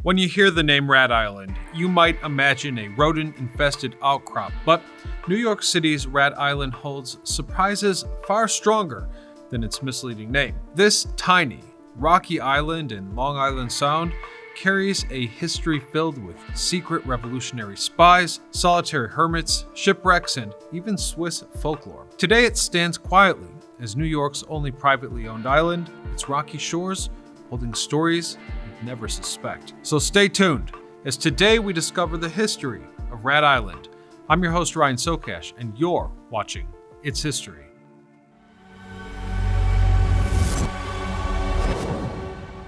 When you hear the name Rat Island, you might imagine a rodent-infested outcrop, but New York City's Rat Island holds surprises far stronger than its misleading name. This tiny, rocky island in Long Island Sound carries a history filled with secret revolutionary spies, solitary hermits, shipwrecks, and even Swiss folklore. Today it stands quietly as New York's only privately owned island, its rocky shores holding stories you'd never suspect. So stay tuned, as today we discover the history of Rat Island. I'm your host Ryan Socash, and you're watching It's History.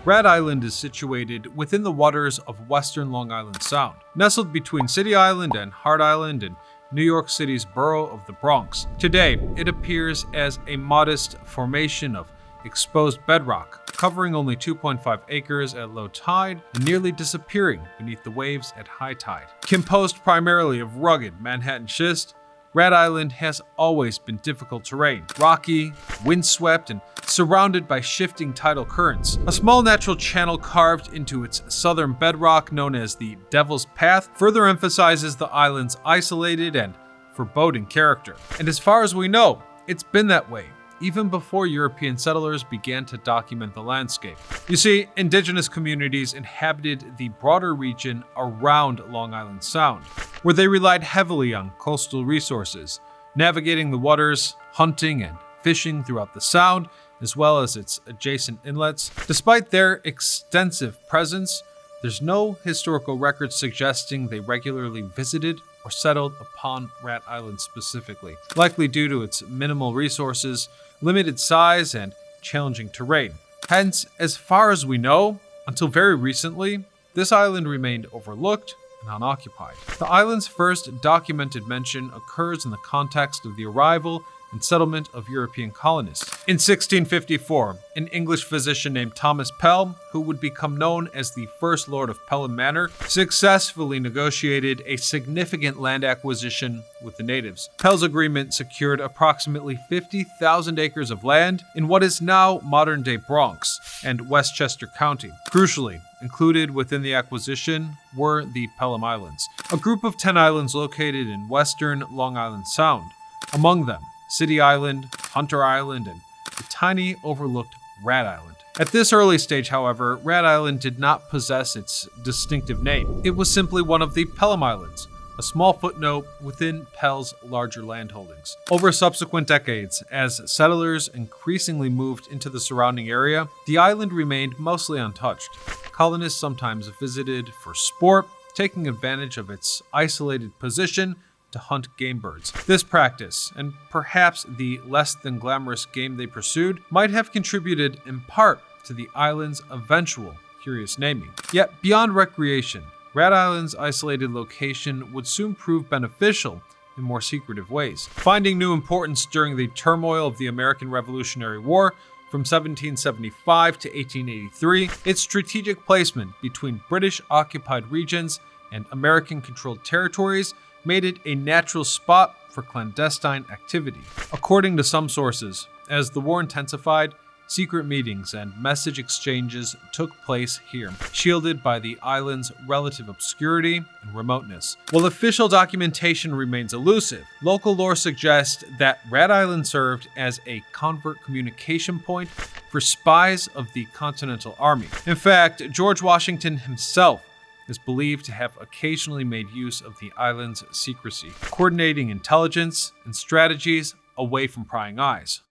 Rat Island is situated within the waters of western Long Island Sound, nestled between City Island and Hart Island in New York City's borough of the Bronx. Today, it appears as a modest formation of exposed bedrock, covering only 2.5 acres at low tide and nearly disappearing beneath the waves at high tide. Composed primarily of rugged Manhattan schist, Rat Island has always been difficult terrain, rocky, windswept, and surrounded by shifting tidal currents. A small natural channel carved into its southern bedrock, known as the Devil's Path, further emphasizes the island's isolated and foreboding character. And as far as we know, it's been that way even before European settlers began to document the landscape. You see, indigenous communities inhabited the broader region around Long Island Sound, where they relied heavily on coastal resources, navigating the waters, hunting and fishing throughout the Sound, as well as its adjacent inlets. Despite their extensive presence, there's no historical record suggesting they regularly visited or settled upon Rat Island specifically, likely due to its minimal resources, limited size, and challenging terrain. Hence, as far as we know, until very recently, this island remained overlooked and unoccupied. The island's first documented mention occurs in the context of the arrival and settlement of European colonists. In 1654, an English physician named Thomas Pell, who would become known as the First Lord of Pelham Manor, successfully negotiated a significant land acquisition with the natives. Pell's agreement secured approximately 50,000 acres of land in what is now modern-day Bronx and Westchester County. Crucially, included within the acquisition were the Pelham Islands, a group of 10 islands located in western Long Island Sound. Among them, City Island, Hunter Island, and the tiny overlooked Rat Island. At this early stage, however, Rat Island did not possess its distinctive name. It was simply one of the Pelham Islands, a small footnote within Pell's larger landholdings. Over subsequent decades, as settlers increasingly moved into the surrounding area, the island remained mostly untouched. Colonists sometimes visited for sport, taking advantage of its isolated position to hunt game birds. This practice, and perhaps the less than glamorous game they pursued, might have contributed in part to the island's eventual curious naming. Yet, beyond recreation, Rat Island's isolated location would soon prove beneficial in more secretive ways. Finding new importance during the turmoil of the American Revolutionary War from 1775 to 1883, its strategic placement between British-occupied regions and American-controlled territories made it a natural spot for clandestine activity. According to some sources, as the war intensified, secret meetings and message exchanges took place here, shielded by the island's relative obscurity and remoteness. While official documentation remains elusive, local lore suggests that Rat Island served as a covert communication point for spies of the Continental Army. In fact, George Washington himself is believed to have occasionally made use of the island's secrecy, coordinating intelligence and strategies away from prying eyes.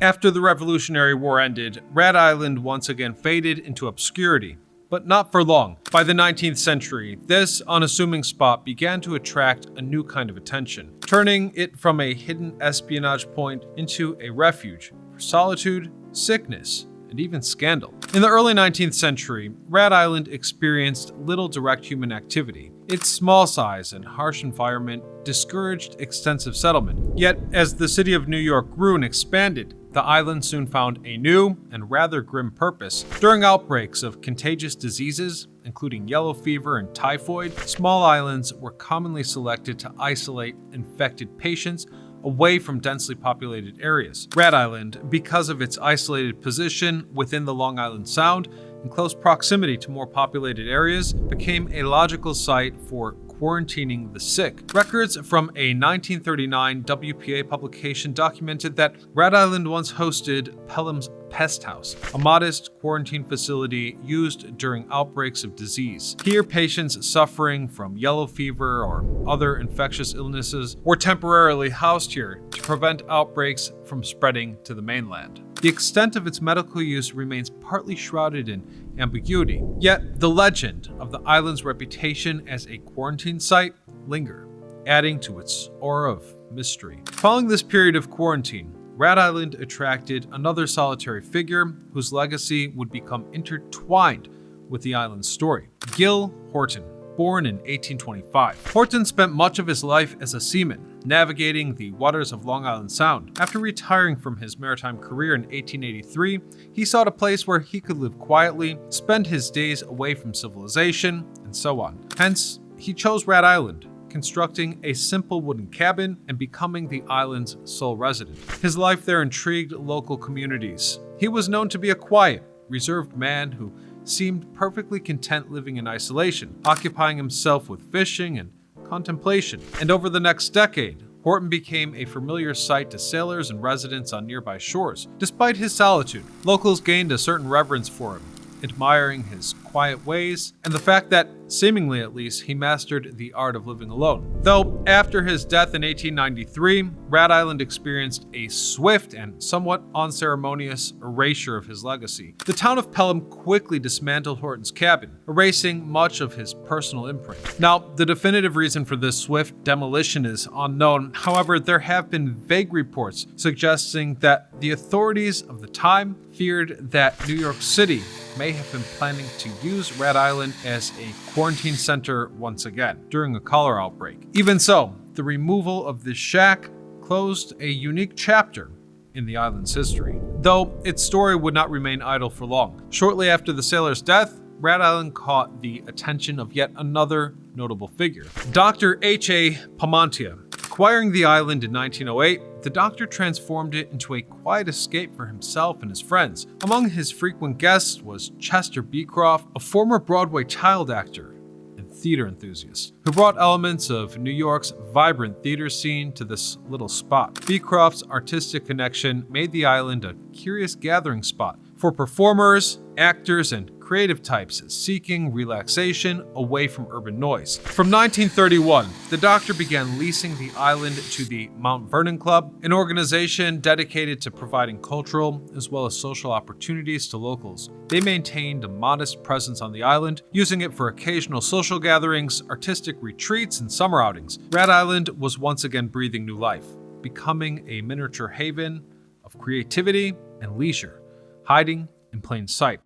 After the Revolutionary War ended, Rat Island once again faded into obscurity, but not for long. By the 19th century, this unassuming spot began to attract a new kind of attention, turning it from a hidden espionage point into a refuge for solitude, sickness, and even scandal. In the early 19th century, Rat Island experienced little direct human activity. Its small size and harsh environment discouraged extensive settlement. Yet, as the city of New York grew and expanded, the island soon found a new and rather grim purpose. During outbreaks of contagious diseases, including yellow fever and typhoid, small islands were commonly selected to isolate infected patients away from densely populated areas. Rat Island, because of its isolated position within the Long Island Sound, in close proximity to more populated areas, became a logical site for quarantining the sick. Records from a 1939 WPA publication documented that Rat Island once hosted Pelham's Pest House, a modest quarantine facility used during outbreaks of disease. Here, patients suffering from yellow fever or other infectious illnesses were temporarily housed here to prevent outbreaks from spreading to the mainland. The extent of its medical use remains partly shrouded in ambiguity, yet the legend of the island's reputation as a quarantine site linger, adding to its aura of mystery. Following this period of quarantine, Rat Island attracted another solitary figure whose legacy would become intertwined with the island's story. Gil Horton, born in 1825. Horton spent much of his life as a seaman, navigating the waters of Long Island Sound. After retiring from his maritime career in 1883, he sought a place where he could live quietly, spend his days away from civilization, and so on. Hence, he chose Rat Island, constructing a simple wooden cabin and becoming the island's sole resident. His life there intrigued local communities. He was known to be a quiet, reserved man who seemed perfectly content living in isolation, occupying himself with fishing and contemplation. And over the next decade, Horton became a familiar sight to sailors and residents on nearby shores. Despite his solitude, locals gained a certain reverence for him, admiring his quiet ways and the fact that, seemingly at least, he mastered the art of living alone. Though after his death in 1893, Rat Island experienced a swift and somewhat unceremonious erasure of his legacy. The town of Pelham quickly dismantled Horton's cabin, erasing much of his personal imprint. Now, the definitive reason for this swift demolition is unknown. However, there have been vague reports suggesting that the authorities of the time feared that New York City may have been planning to use Rat Island as a quarantine center once again during a cholera outbreak. Even so, the removal of this shack closed a unique chapter in the island's history, though its story would not remain idle for long. Shortly after the sailor's death, Rat Island caught the attention of yet another notable figure, Dr. H.A. Palmantia. Acquiring the island in 1908, the doctor transformed it into a quiet escape for himself and his friends. Among his frequent guests was Chester Beecroft, a former Broadway child actor and theater enthusiast, who brought elements of New York's vibrant theater scene to this little spot. Beecroft's artistic connection made the island a curious gathering spot for performers, actors, and creative types seeking relaxation away from urban noise. From 1931, the doctor began leasing the island to the Mount Vernon Club, an organization dedicated to providing cultural as well as social opportunities to locals. They maintained a modest presence on the island, using it for occasional social gatherings, artistic retreats, and summer outings. Rat Island was once again breathing new life, becoming a miniature haven of creativity and leisure, hiding in plain sight.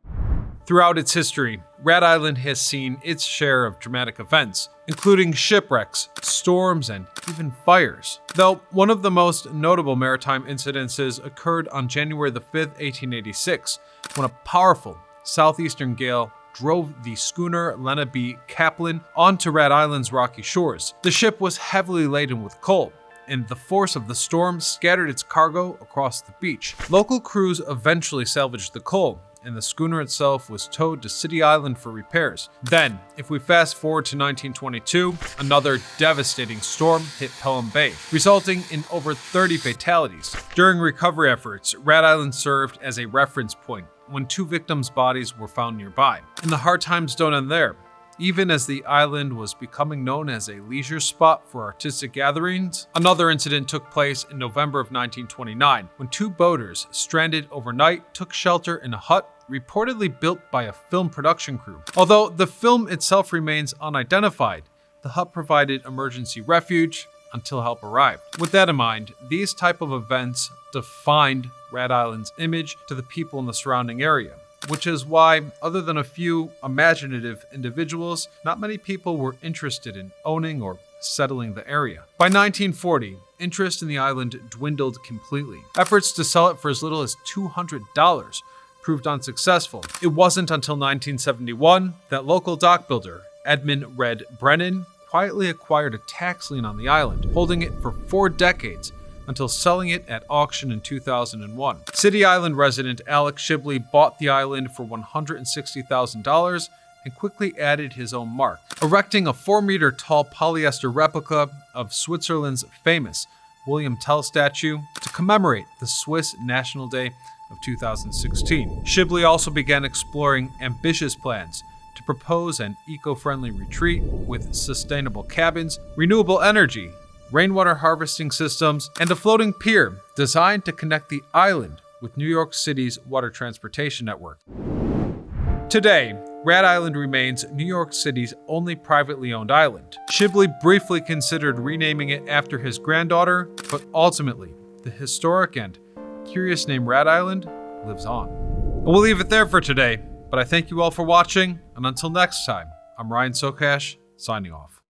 Throughout its history, Rat Island has seen its share of dramatic events, including shipwrecks, storms, and even fires. Though one of the most notable maritime incidences occurred on January the 5th, 1886, when a powerful southeastern gale drove the schooner Lena B. Kaplan onto Rat Island's rocky shores. The ship was heavily laden with coal, and the force of the storm scattered its cargo across the beach. Local crews eventually salvaged the coal, and the schooner itself was towed to City Island for repairs. Then, if we fast forward to 1922, another devastating storm hit Pelham Bay, resulting in over 30 fatalities. During recovery efforts, Rat Island served as a reference point when 2 victims' bodies were found nearby. And the hard times don't end there. Even as the island was becoming known as a leisure spot for artistic gatherings, another incident took place in November of 1929, when 2 boaters stranded overnight took shelter in a hut reportedly built by a film production crew. Although the film itself remains unidentified, the hut provided emergency refuge until help arrived. With that in mind, these type of events defined Rat Island's image to the people in the surrounding area, which is why, other than a few imaginative individuals, not many people were interested in owning or settling the area. By 1940, interest in the island dwindled completely. Efforts to sell it for as little as $200 proved unsuccessful. It wasn't until 1971 that local dock builder Edmund Red Brennan quietly acquired a tax lien on the island, holding it for 4 decades until selling it at auction in 2001. City Island resident Alex Shibley bought the island for $160,000 and quickly added his own mark, erecting a 4-meter tall polyester replica of Switzerland's famous William Tell statue to commemorate the Swiss National Day of 2016. Shibley also began exploring ambitious plans to propose an eco-friendly retreat with sustainable cabins, renewable energy, rainwater harvesting systems, and a floating pier designed to connect the island with New York City's water transportation network. Today, Rat Island remains New York City's only privately owned island. Shibley briefly considered renaming it after his granddaughter, but ultimately, the historic and curious name Rat Island lives on. We'll leave it there for today, but I thank you all for watching, and until next time, I'm Ryan Socash, signing off.